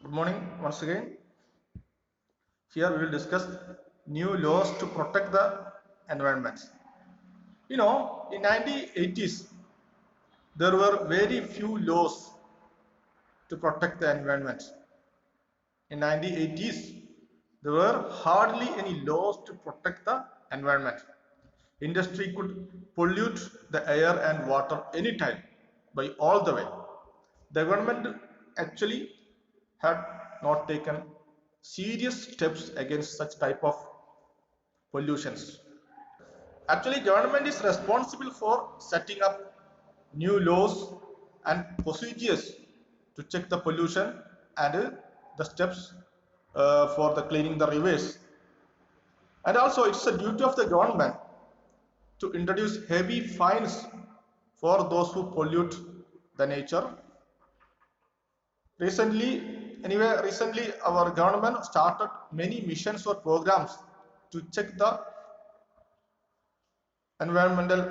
Good morning once again. Here we will discuss new laws to protect the environment. In 1980s, there were very few laws to protect the environment. In 1980s, there were hardly any laws to protect the environment. Industry could pollute the air and water anytime by all the way. The government actually had not taken serious steps against such type of pollutions. Actually, government is responsible for setting up new laws and procedures to check the pollution and the steps for the cleaning the rivers. And also, it's a duty of the government to introduce heavy fines for those who pollute the nature. Recently our government started many missions or programs to check the environmental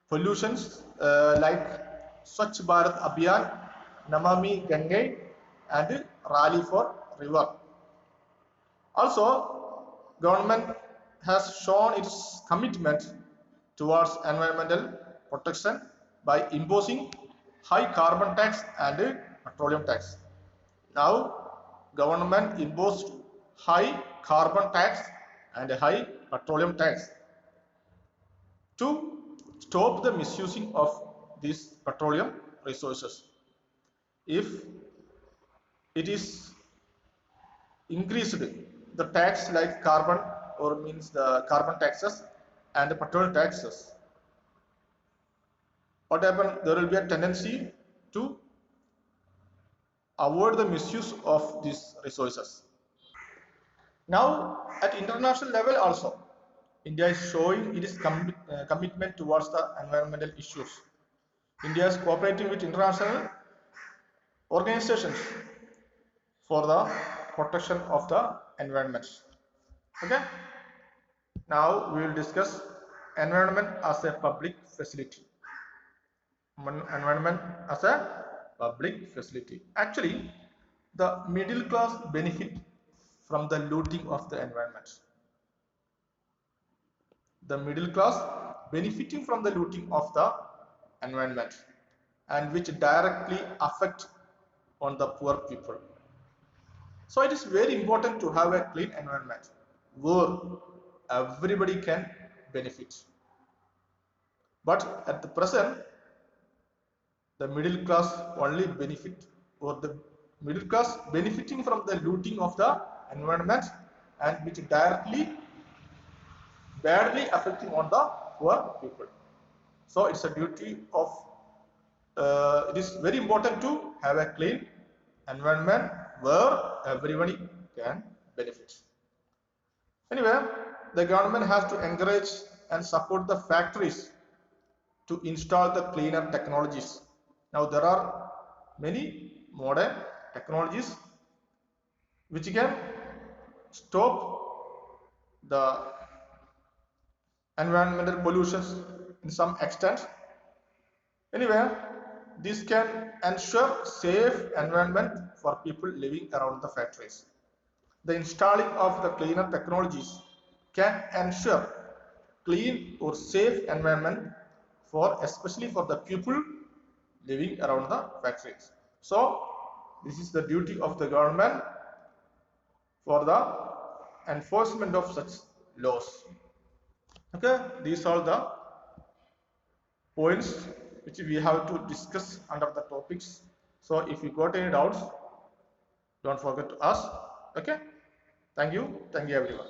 pollutions like Swachh Bharat Abhiyan, Namami Gange and Rally for River. Also, government has shown its commitment towards environmental protection by imposing high carbon tax and petroleum tax. Now, government imposed high carbon tax and high petroleum tax to stop the misusing of these petroleum resources. If it is increased the tax like carbon or means the carbon taxes and the petrol taxes, what happen? There will be a tendency to avoid the misuse of these resources. Now, at international level also, India is showing its commitment towards the environmental issues. India is cooperating with international organizations for the protection of the environment. Okay. Now we will discuss environment as a public facility. Environment as a public facility. Actually, the middle class benefit from the looting of the environment. The middle class benefiting from the looting of the environment and which directly affect on the poor people. So it is very important to have a clean environment where everybody can benefit. But at the present, the middle class only benefit, or the middle class benefiting from the looting of the environment and which directly badly affecting on the poor people. So it's a duty of it is very important to have a clean environment where everybody can benefit. Anyway, the government has to encourage and support the factories to install the cleaner technologies. Now there are many modern technologies which can stop the environmental pollutions in some extent. Anyway, this can ensure safe environment for people living around the factories. The installing of the cleaner technologies can ensure clean or safe environment for especially for the people living around the factories. So this is the duty of the government for the enforcement of such laws. Okay, these are the points which we have to discuss under the topics. So if you got any doubts, don't forget to ask. Okay, thank you everyone.